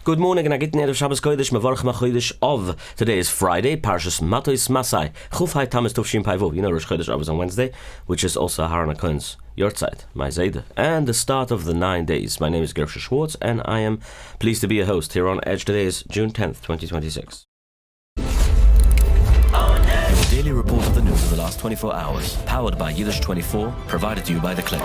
Good morning and agit ne'er Shabbos Kodesh, Mevorach MaChodesh of. Today is Friday, Parshas Matos Masai. Chufay Tammuz Tuvshin Payvov. You know Rosh Chodesh Av is on Wednesday, which is also Hara Kohen's Yortzeit, my Zayda, and the start of the 9 days. My name is Gershy Schwarcz, and I am pleased to be a host here on Edge. Today is June 10th, 2026. Your daily report of the news of the last 24 hours, powered by Yiddish 24, provided to you by The Click.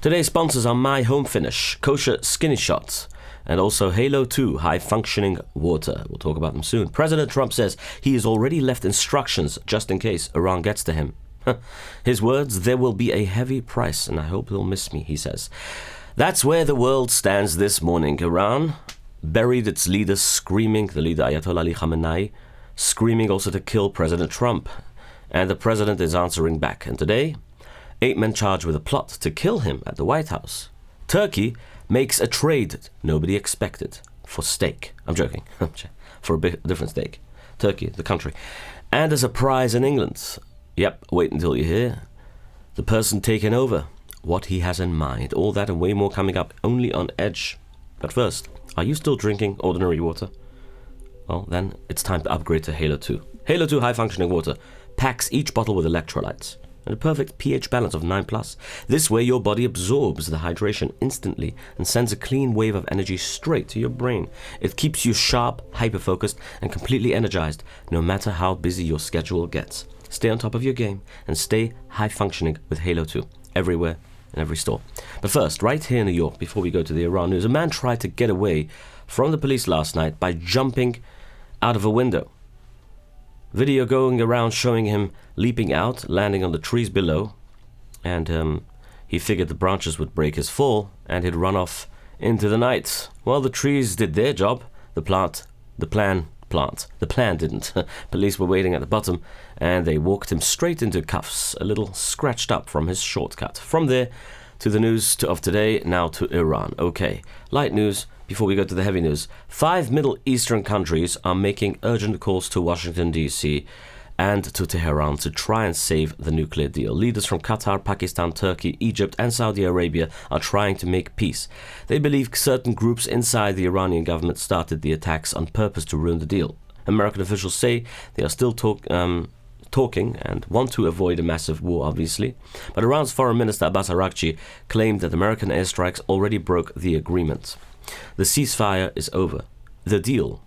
Today's sponsors are My HomeFinish, Kosher Skinny Shots, and also Halo 2 high-functioning water. We'll talk about them soon. President Trump says he has already left instructions just in case Iran gets to him. His words, there will be a heavy price, and I hope he'll miss me, he says. That's where the world stands this morning. Iran buried its leader screaming, the leader Ayatollah Ali Khamenei, screaming also to kill President Trump. And the president is answering back. And today, 8 men charged with a plot to kill him at the White House. Turkey makes a trade nobody expected for steak. I'm joking. For a different steak. Turkey, the country. And a surprise in England. Yep, wait until you hear. The person taking over, what he has in mind. All that and way more coming up only on Edge. But first, are you still drinking ordinary water? Well, then it's time to upgrade to Halo 2. Halo 2 high-functioning water packs each bottle with electrolytes and a perfect pH balance of 9+. This way your body absorbs the hydration instantly and sends a clean wave of energy straight to your brain. It keeps you sharp, hyper-focused, and completely energized, no matter how busy your schedule gets. Stay on top of your game and stay high-functioning with Halo 2, everywhere, in every store. But first, right here in New York, before we go to the Iran news, a man tried to get away from the police last night by jumping out of a window. Video going around showing him leaping out, landing on the trees below, and he figured the branches would break his fall, and he'd run off into the night. Well, the trees did their job. The plan didn't. Police were waiting at the bottom, and they walked him straight into cuffs, a little scratched up from his shortcut. From there to the news of today, now to Iran. Okay, light news. Before we go to the heavy news, 5 Middle Eastern countries are making urgent calls to Washington, D.C. and to Tehran to try and save the nuclear deal. Leaders from Qatar, Pakistan, Turkey, Egypt and Saudi Arabia are trying to make peace. They believe certain groups inside the Iranian government started the attacks on purpose to ruin the deal. American officials say they are still talking and want to avoid a massive war, obviously. But Iran's Foreign Minister Abbas Araghchi claimed that American airstrikes already broke the agreement. The ceasefire is over. The deal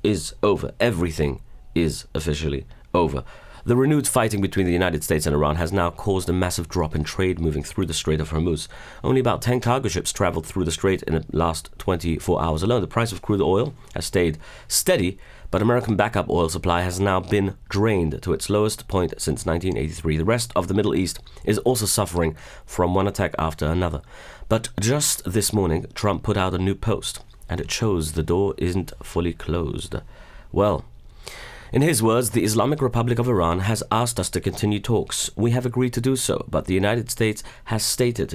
is over. Everything is officially over. The renewed fighting between the United States and Iran has now caused a massive drop in trade moving through the Strait of Hormuz. Only about 10 cargo ships traveled through the strait in the last 24 hours alone. The price of crude oil has stayed steady, but American backup oil supply has now been drained to its lowest point since 1983. The rest of the Middle East is also suffering from one attack after another. But just this morning, Trump put out a new post, and it shows the door isn't fully closed. Well, in his words, the Islamic Republic of Iran has asked us to continue talks. We have agreed to do so, but the United States has stated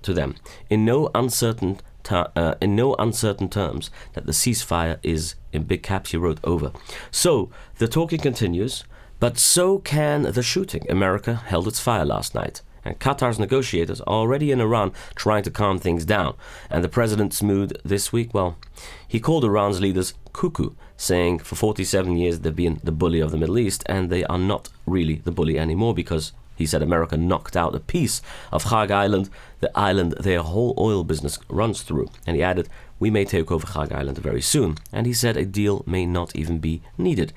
to them in no uncertain terms that the ceasefire is, in big caps he wrote, over. So the talking continues, but so can the shooting. America held its fire last night, and Qatar's negotiators are already in Iran trying to calm things down. And the president's mood this week, well, he called Iran's leaders cuckoo, saying for 47 years they've been the bully of the Middle East, and they are not really the bully anymore because, he said, America knocked out a piece of Chag Island, the island their whole oil business runs through. And he added, we may take over Chag Island very soon. And he said a deal may not even be needed.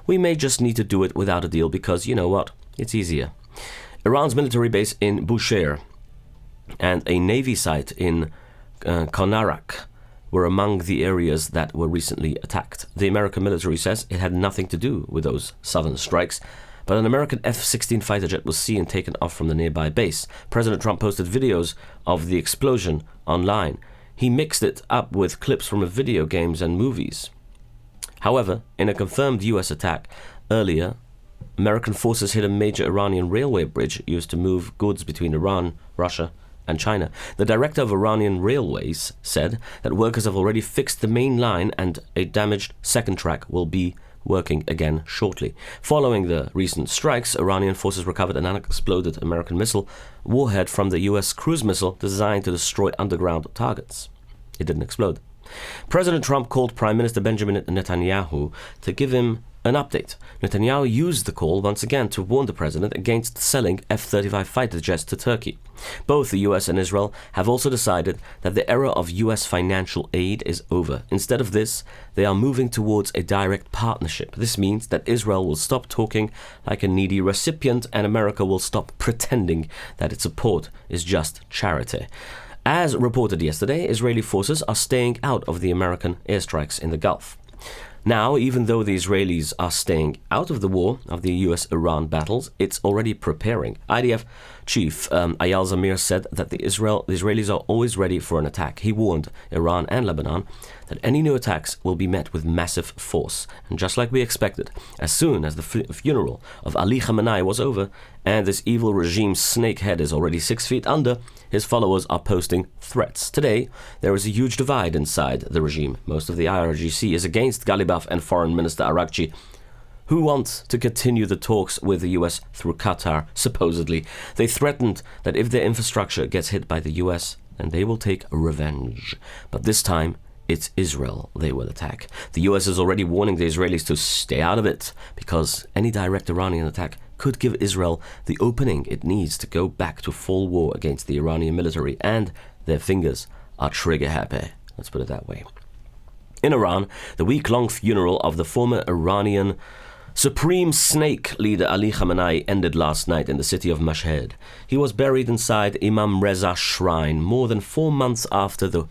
We may just need to do it without a deal because, you know what, it's easier. Iran's military base in Bushehr and a navy site in Konarak were among the areas that were recently attacked. The American military says it had nothing to do with those southern strikes, but an American F-16 fighter jet was seen taken off from the nearby base. President Trump posted videos of the explosion online. He mixed it up with clips from video games and movies. However, in a confirmed U.S. attack earlier, American forces hit a major Iranian railway bridge used to move goods between Iran, Russia, and China. The director of Iranian Railways said that workers have already fixed the main line and a damaged second track will be working again shortly. Following the recent strikes, Iranian forces recovered an unexploded American missile warhead from the U.S. cruise missile designed to destroy underground targets. it didn't explode. President Trump called Prime Minister Benjamin Netanyahu to give him an update. Netanyahu used the call once again to warn the president against selling F-35 fighter jets to Turkey. Both the US and Israel have also decided that the era of US financial aid is over. Instead of this, they are moving towards a direct partnership. This means that Israel will stop talking like a needy recipient and America will stop pretending that its support is just charity. As reported yesterday, Israeli forces are staying out of the American airstrikes in the Gulf. Now, even though the Israelis are staying out of the war, of the US-Iran battles, it's already preparing. IDF chief Eyal Zamir said that the Israelis are always ready for an attack. He warned Iran and Lebanon that any new attacks will be met with massive force. And just like we expected, as soon as the funeral of Ali Khamenei was over and this evil regime's snakehead is already 6 feet under, his followers are posting threats. Today, there is a huge divide inside the regime. Most of the IRGC is against Galibaf and Foreign Minister Arakchi, who want to continue the talks with the US through Qatar, supposedly. They threatened that if their infrastructure gets hit by the US, then they will take revenge. But this time, it's Israel they will attack. The US is already warning the Israelis to stay out of it, because any direct Iranian attack could give Israel the opening it needs to go back to full war against the Iranian military, and their fingers are trigger happy. Let's put it that way. In Iran, the week-long funeral of the former Iranian Supreme Snake leader Ali Khamenei ended last night in the city of Mashhad. He was buried inside Imam Reza's shrine more than 4 months after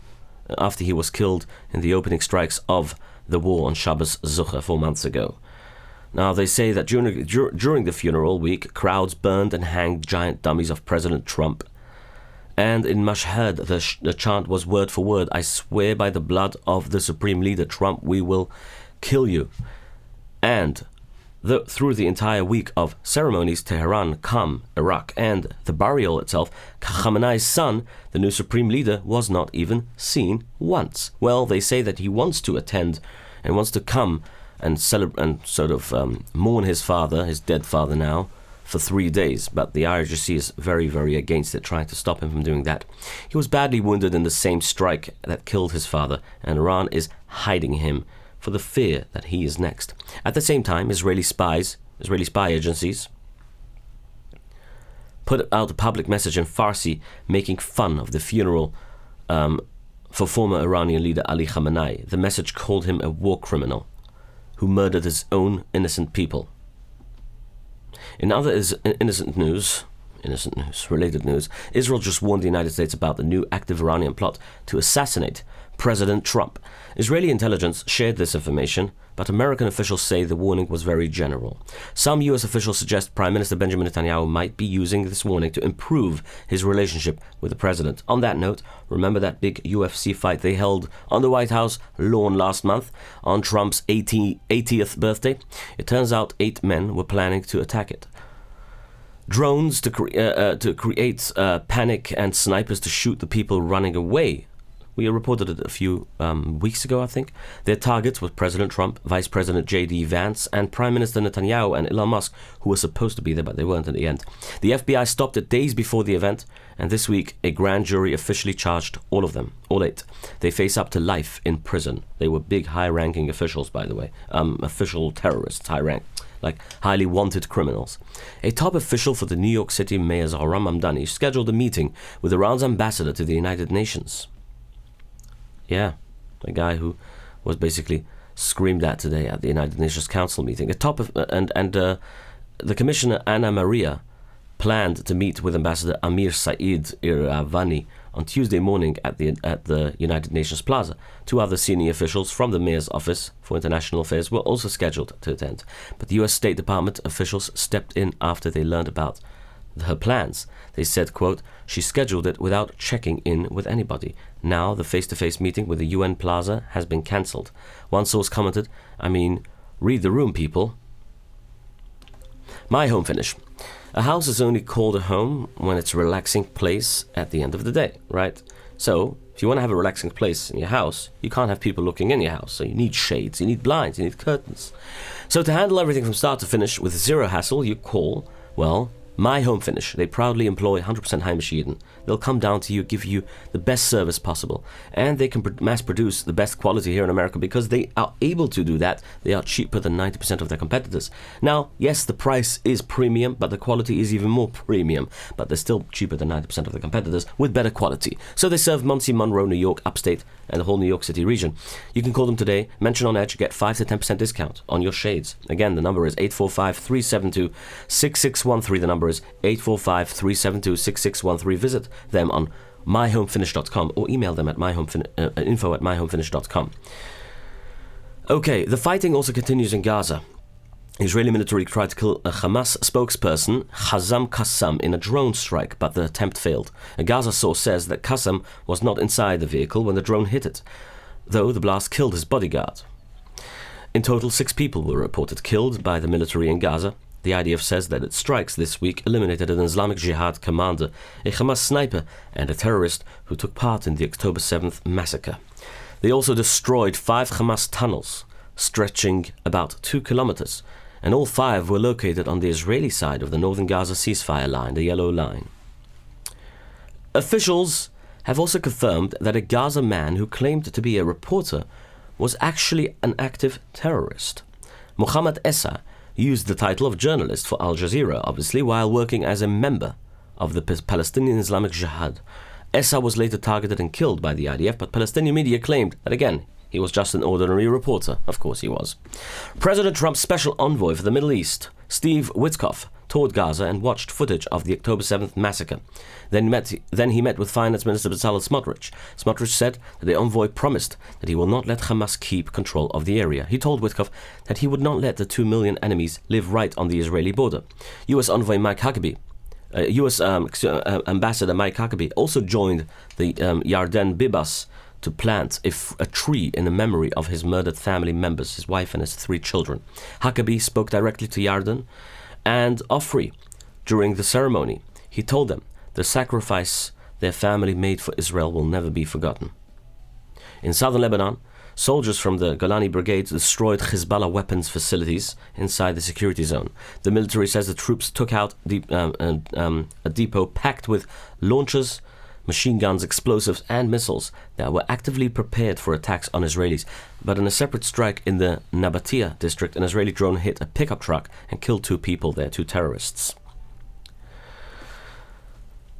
he was killed in the opening strikes of the war on Shabbos Zucher 4 months ago. Now, they say that during the funeral week, crowds burned and hanged giant dummies of President Trump. And in Mashhad, the chant was word for word, "I swear by the blood of the Supreme Leader Trump, we will kill you." And through the entire week of ceremonies, Tehran, Qom, Iraq, and the burial itself, Khamenei's son, the new Supreme Leader, was not even seen once. Well, they say that he wants to attend and wants to come and celebrate and sort of mourn his father, his dead father now, for 3 days. But the IRGC is very, very against it, trying to stop him from doing that. He was badly wounded in the same strike that killed his father, and Iran is hiding him for the fear that he is next. At the same time, Israeli spy agencies put out a public message in Farsi making fun of the funeral for former Iranian leader Ali Khamenei. The message called him a war criminal who murdered his own innocent people. In other related news, Israel just warned the United States about the new active Iranian plot to assassinate President Trump. Israeli intelligence shared this information, but American officials say the warning was very general. Some U.S. officials suggest Prime Minister Benjamin Netanyahu might be using this warning to improve his relationship with the president. On that note, remember that big UFC fight they held on the White House lawn last month on Trump's 80th birthday? It turns out 8 men were planning to attack it. Drones to create panic and snipers to shoot the people running away. We reported it a few weeks ago, I think. Their targets were President Trump, Vice President J.D. Vance, and Prime Minister Netanyahu and Elon Musk, who were supposed to be there, but they weren't in the end. The FBI stopped it days before the event, and this week a grand jury officially charged all of them, all 8. They face up to life in prison. They were big, high-ranking officials, by the way. Official terrorists, high-rank, like highly wanted criminals. A top official for the New York City Mayor Zohran Mamdani scheduled a meeting with Iran's ambassador to the United Nations. Yeah, a guy who was basically screamed at today at the United Nations Council meeting. The Commissioner Anna Maria planned to meet with Ambassador Amir Saeed Iravani on Tuesday morning at the United Nations Plaza. 2 other senior officials from the Mayor's Office for International Affairs were also scheduled to attend, but the U.S. State Department officials stepped in after they learned about her plans. They said, quote, "She scheduled it without checking in with anybody. Now the face-to-face meeting with the UN Plaza has been cancelled." One source commented, read the room, people. My HomeFinish. A house is only called a home when it's a relaxing place at the end of the day, right? So, if you want to have a relaxing place in your house, you can't have people looking in your house. So you need shades, you need blinds, you need curtains. So to handle everything from start to finish with zero hassle, you call, My HomeFinish, they proudly employ 100% Heimish Yidden. They'll come down to you, give you the best service possible. And they can mass produce the best quality here in America because they are able to do that. They are cheaper than 90% of their competitors. Now, yes, the price is premium, but the quality is even more premium. But they're still cheaper than 90% of the competitors with better quality. So they serve Monsey, Monroe, New York, upstate, and the whole New York City region. You can call them today, mention on Edge, get 5 to 10% discount on your shades. Again, the number is 845-372-6613. The number is 845-372-6613. Visit them on myhomefinish.com or email them at info@myhomefinish.com. Okay, the fighting also continues in Gaza. Israeli military tried to kill a Hamas spokesperson, Hazam Qassam, in a drone strike, but the attempt failed. A Gaza source says that Qassam was not inside the vehicle when the drone hit it, though the blast killed his bodyguard. In total, 6 people were reported killed by the military in Gaza. The IDF says that its strikes this week eliminated an Islamic Jihad commander, a Hamas sniper, and a terrorist who took part in the October 7th massacre. They also destroyed 5 Hamas tunnels, stretching about 2 kilometers, and all 5 were located on the Israeli side of the northern Gaza ceasefire line, the Yellow Line. Officials have also confirmed that a Gaza man who claimed to be a reporter was actually an active terrorist. Mohammed Essa used the title of journalist for Al Jazeera, obviously, while working as a member of the Palestinian Islamic Jihad. Essa was later targeted and killed by the IDF, but Palestinian media claimed that, again, he was just an ordinary reporter. Of course he was. President Trump's special envoy for the Middle East, Steve Witkoff, toured Gaza and watched footage of the October 7th massacre. Then he met with Finance Minister Bezalel Smotrich. Smotrich said that the envoy promised that he will not let Hamas keep control of the area. He told Witkoff that he would not let the 2 million enemies live right on the Israeli border. U.S. envoy Mike Huckabee, U.S. Ambassador Mike Huckabee also joined the Yarden Bibas to plant a tree in the memory of his murdered family members, his wife and his 3 children. Huckabee spoke directly to Yarden and Ofri during the ceremony. He told them the sacrifice their family made for Israel will never be forgotten. In southern Lebanon, soldiers from the Golani Brigades destroyed Hezbollah weapons facilities inside the security zone. The military says the troops took out a depot packed with launchers, machine guns, explosives, and missiles that were actively prepared for attacks on Israelis. But in a separate strike in the Nabatea district, an Israeli drone hit a pickup truck and killed 2 people there, 2 terrorists.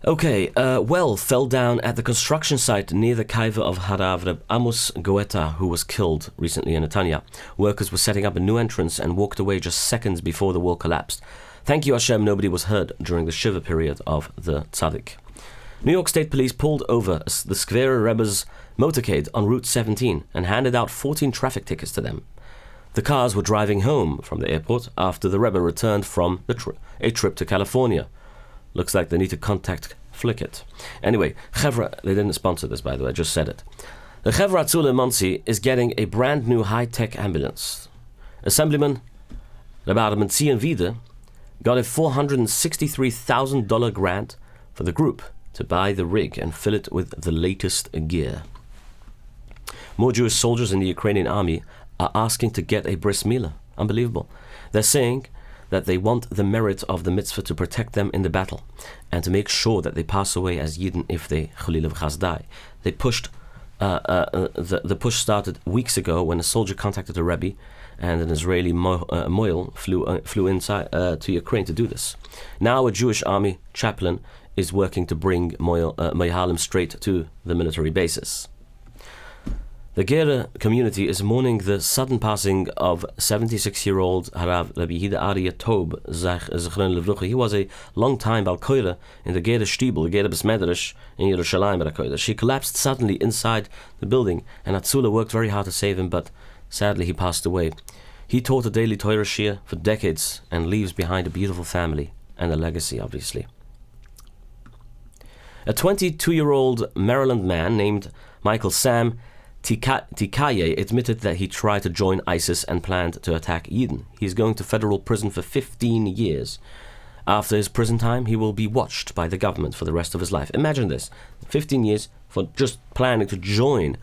Okay, well fell down at the construction site near the Kaiva of Hara, Amos Goeta, who was killed recently in Netanya. Workers were setting up a new entrance and walked away just seconds before the wall collapsed. Thank you, Hashem, nobody was hurt during the Shiva period of the Tzaddik. New York State Police pulled over the Skvera Rebbe's motorcade on Route 17 and handed out 14 traffic tickets to them. The cars were driving home from the airport after the Rebbe returned from a trip to California. Looks like they need to contact Flickit. Anyway, Chevra, they didn't sponsor this, by the way, I just said it. The Chevra Atzula Monsey is getting a brand new high-tech ambulance. Assemblyman Rabbi Mencian Vida got a $463,000 grant for the group to buy the rig and fill it with the latest gear. More Jewish soldiers in the Ukrainian army are asking to get a bris milah. Unbelievable. They're saying that they want the merit of the mitzvah to protect them in the battle and to make sure that they pass away as Yidden if they Chalil v'chas die. They pushed. The push started weeks ago when a soldier contacted a Rebbe and an Israeli moil flew inside to Ukraine to do this. Now a Jewish army chaplain is working to bring Moyalim straight to the military bases. The Gera community is mourning the sudden passing of 76-year-old Harav Rabbi Yehuda Aryeh Tob Zechron Levrucha. He was a long-time Balkoira in the Gera Shtibel, the Gera Besmedrish in Yerushalayim Balkoira. She collapsed suddenly inside the building, and Atzula worked very hard to save him, but sadly he passed away. He taught a daily Torah Shir for decades and leaves behind a beautiful family and a legacy, obviously. A 22-year-old Maryland man named Michael Sam Tikaye admitted that he tried to join ISIS and planned to attack Yidden. He is going to federal prison for 15 years. After his prison time, he will be watched by the government for the rest of his life. Imagine this, 15 years for just planning to join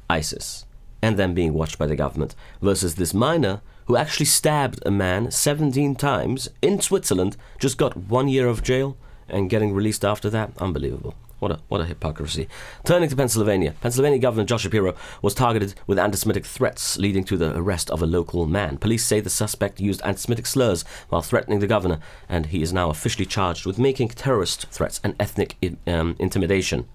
ISIS and then being watched by the government, versus this miner who actually stabbed a man 17 times in Switzerland, just got 1 year of jail and getting released after that. Unbelievable. What a hypocrisy. Turning to Pennsylvania. Pennsylvania Governor Josh Shapiro was targeted with anti-Semitic threats, leading to the arrest of a local man. Police say the suspect used anti-Semitic slurs while threatening the governor, and he is now officially charged with making terrorist threats and ethnic intimidation.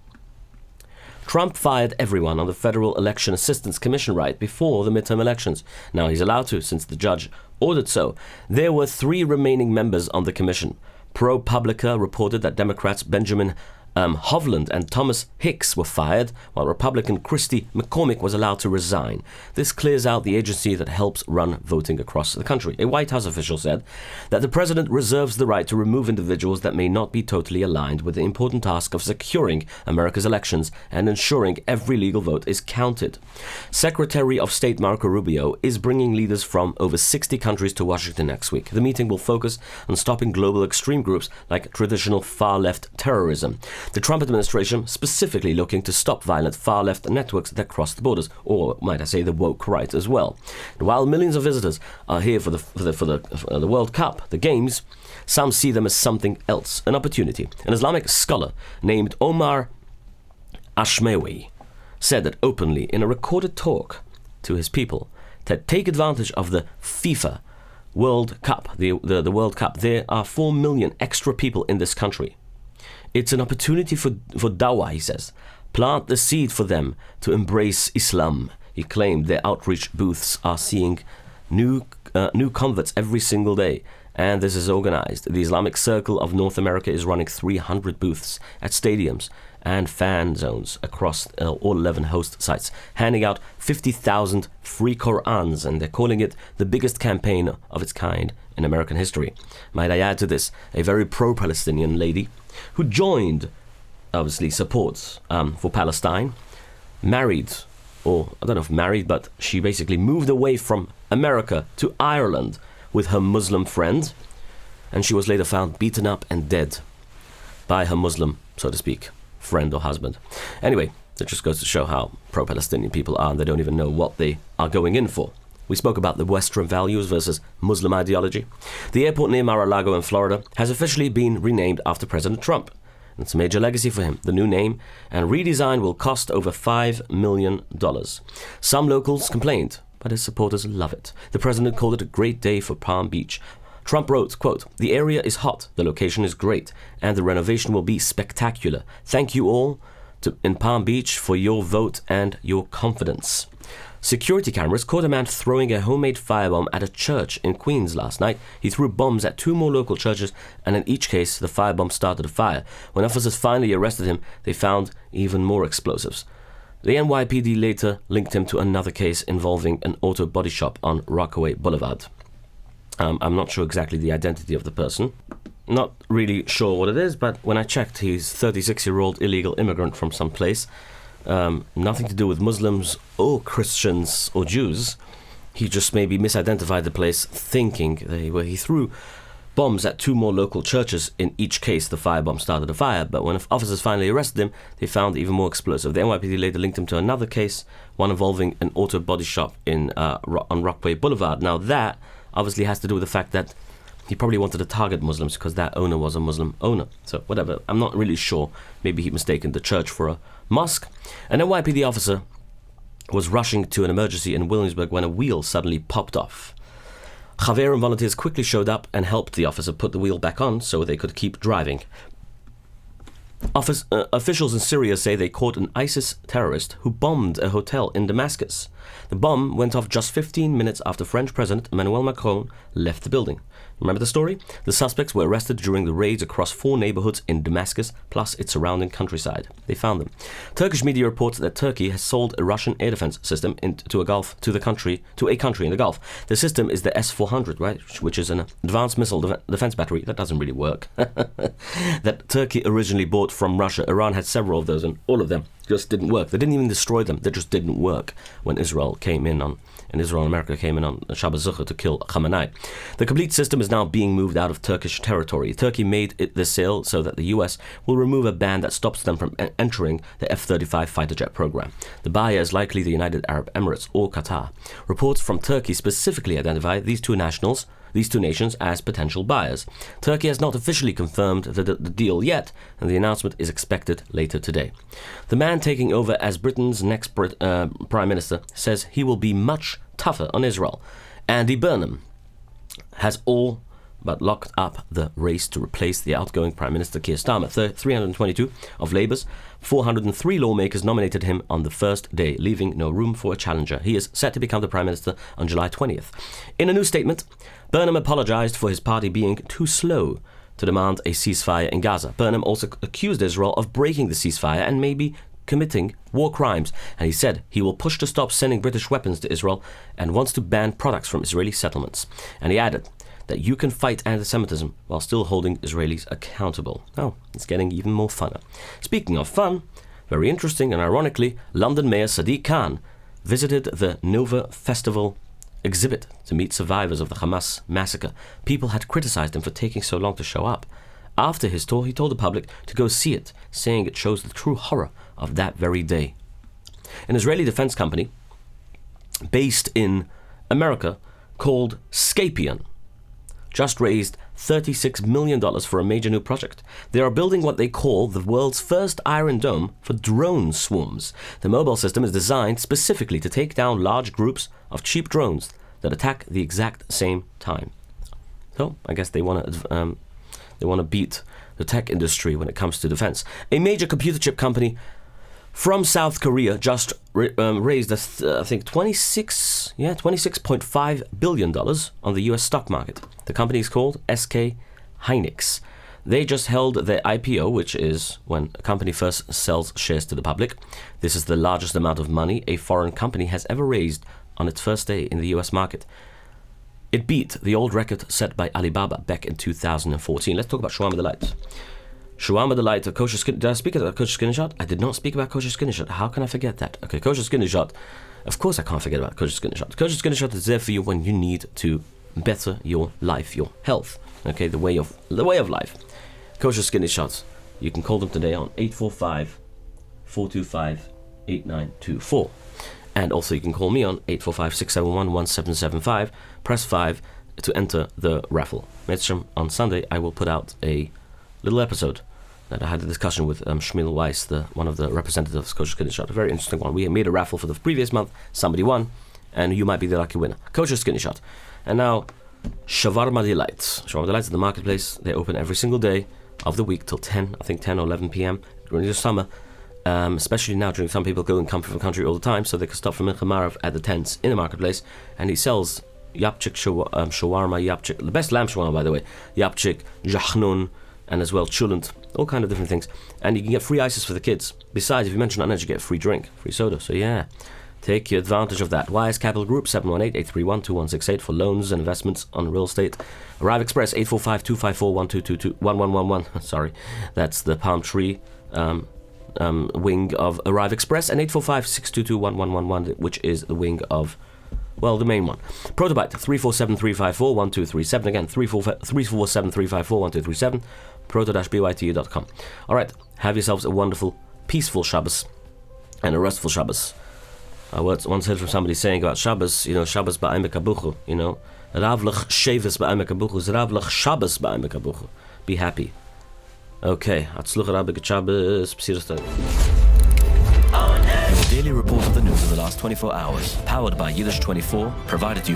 Trump fired everyone on the Federal Election Assistance Commission right before the midterm elections. Now he's allowed to, since the judge ordered so. There were 3 remaining members on the commission. ProPublica reported that Democrats Benjamin Hovland and Thomas Hicks were fired, while Republican Christy McCormick was allowed to resign. This clears out the agency that helps run voting across the country. A White House official said that the president reserves the right to remove individuals that may not be totally aligned with the important task of securing America's elections and ensuring every legal vote is counted. Secretary of State Marco Rubio is bringing leaders from over 60 countries to Washington next week. The meeting will focus on stopping global extreme groups like traditional far-left terrorism. The Trump administration specifically looking to stop violent far-left networks that cross the borders, or might I say the woke right as well. And while millions of visitors are here for the World Cup, the Games, some see them as something else, an opportunity. An Islamic scholar named Omar Ashmewi said that openly in a recorded talk to his people to take advantage of the FIFA World Cup, the World Cup. There are 4 million extra people in this country. It's an opportunity for dawah, he says. Plant the seed for them to embrace Islam. He claimed their outreach booths are seeing new converts every single day, and this is organized. The Islamic Circle of North America is running 300 booths at stadiums and fan zones across all 11 host sites, handing out 50,000 free Qur'ans, and they're calling it the biggest campaign of its kind in American history. Might I add to this, a very pro-Palestinian lady who joined, obviously supports for Palestine, married, or I don't know if married, but she basically moved away from America to Ireland with her Muslim friend, and she was later found beaten up and dead by her Muslim, so to speak, friend or husband. Anyway, it just goes to show how pro-Palestinian people are, and they don't even know what they are going in for. We spoke about the Western values versus Muslim ideology. The airport near Mar-a-Lago in Florida has officially been renamed after President Trump. It's a major legacy for him. The new name and redesign will cost over $5 million. Some locals complained, but his supporters love it. The president called it a great day for Palm Beach. Trump wrote, quote, "The area is hot, the location is great, and the renovation will be spectacular. Thank you all in Palm Beach for your vote and your confidence." Security cameras caught a man throwing a homemade firebomb at a church in Queens last night. He threw bombs at 2 more local churches, and in each case, the firebomb started a fire. When officers finally arrested him, they found even more explosives. The NYPD later linked him to another case involving an auto body shop on Rockaway Boulevard. I'm not sure exactly the identity of the person. Not really sure what it is, but when I checked, he's a 36-year-old illegal immigrant from some place. Nothing to do with Muslims or Christians or Jews. He just maybe misidentified the place, thinking he threw bombs at 2 more local churches. In each case, the firebomb started a fire, but when officers finally arrested him, they found even more explosive. The NYPD later linked him to another case, one involving an auto body shop on Rockaway Boulevard. Now that obviously has to do with the fact that he probably wanted to target Muslims because that owner was a Muslim owner. So whatever, I'm not really sure. Maybe he mistaken the church for a mosque. An NYPD officer was rushing to an emergency in Williamsburg when a wheel suddenly popped off. Javier and volunteers quickly showed up and helped the officer put the wheel back on so they could keep driving. Officials in Syria say they caught an ISIS terrorist who bombed a hotel in Damascus. The bomb went off just 15 minutes after French President Emmanuel Macron left the building. Remember the story? The suspects were arrested during the raids across 4 neighborhoods in Damascus, plus its surrounding countryside. They found them. Turkish media reports that Turkey has sold a Russian air defense system to a country in the Gulf. The system is the S-400, right, which is an advanced missile defense battery that doesn't really work. That Turkey originally bought from Russia. Iran had several of those, and all of them just didn't work. They didn't even destroy them. They just didn't work when Israel and America came in on Shabbat Zucher to kill Khamenei. The complete system is now being moved out of Turkish territory. Turkey made the sale so that the US will remove a ban that stops them from entering the F-35 fighter jet program. The buyer is likely the United Arab Emirates or Qatar. Reports from Turkey specifically identify these two nations as potential buyers. Turkey has not officially confirmed the deal yet, and the announcement is expected later today. The man taking over as Britain's next Prime Minister says he will be much tougher on Israel. Andy Burnham has all but locked up the race to replace the outgoing Prime Minister Keir Starmer. 322 of Labour's 403 lawmakers nominated him on the first day, leaving no room for a challenger. He is set to become the Prime Minister on July 20th. In a new statement, Burnham apologised for his party being too slow to demand a ceasefire in Gaza. Burnham also accused Israel of breaking the ceasefire and maybe committing war crimes, and he said he will push to stop sending British weapons to Israel and wants to ban products from Israeli settlements. And he added that you can fight anti-Semitism while still holding Israelis accountable. Oh, it's getting even more funner. Speaking of fun, very interesting and ironically, London Mayor Sadiq Khan visited the Nova Festival exhibit to meet survivors of the Hamas massacre. People had criticized him for taking so long to show up. After his tour, he told the public to go see it, saying it shows the true horror of that very day. An Israeli defense company based in America called Scapion just raised $36 million for a major new project. They are building what they call the world's first Iron Dome for drone swarms. The mobile system is designed specifically to take down large groups of cheap drones that attack the exact same time. So I guess they want to beat the tech industry when it comes to defense. A major computer chip company from South Korea just raised, I think, $26.5 billion on the US stock market. The company is called SK Hynix. They just held their IPO, which is when a company first sells shares to the public. This is the largest amount of money a foreign company has ever raised on its first day in the US market. It beat the old record set by Alibaba back in 2014. Let's talk about Shawarma Delight. Shawarma Delight, a kosher skin. Did I speak about kosher skin shot? I did not speak about kosher skin shot. How can I forget that? Okay, kosher skin shot. Of course I can't forget about kosher skin shot. Kosher skin shot is there for you when you need to better your life, your health. Okay, the way of life. Kosher skin shots. You can call them today on 845-425-8924. And also you can call me on 845-671-1775. Press 5 to enter the raffle. On Sunday I will put out a little episode that I had a discussion with Shmuel Weiss, one of the representatives of Kosher Skinny Shot. A very interesting one. We made a raffle for the previous month. Somebody won, and you might be the lucky winner. Kosher Skinny Shot. And now, Shawarma Delight. Shawarma Delight at the marketplace. They open every single day of the week till 10 or 11 p.m. during the summer. Especially now during some people go and come from the country all the time, so they can stop from Mincha Marav at the tents in the marketplace. And he sells yapchik shawarma, yapchik, the best lamb shawarma, by the way, yapchik, jachnun, and as well chulent, all kind of different things. And you can get free ices for the kids. Besides, if you mention Anaj, you get a free drink, free soda. So yeah, take advantage of that. Wise Capital Group, 718-831-2168 for loans and investments on real estate. Arrive Express, 845-254-122-1111. Sorry, that's the palm tree wing of Arrive Express, and 845-622-1111, which is the wing of, well, the main one. Protobyte, 347-354-1237. Again, 347-354-1237. proto-bytu.com. All right, have yourselves a wonderful, peaceful Shabbos and a restful Shabbos. I once heard from somebody saying about Shabbos, Shabbos ba'amek habuchu, Ravlach Shavis ba'amek habuchu, Ravlach Shabbos ba'amek habuchu. Be happy. Okay, Atzluch Rabbi Shabbos, Psirostag. Your daily report of the news of the last 24 hours, powered by Yiddish 24, provided to you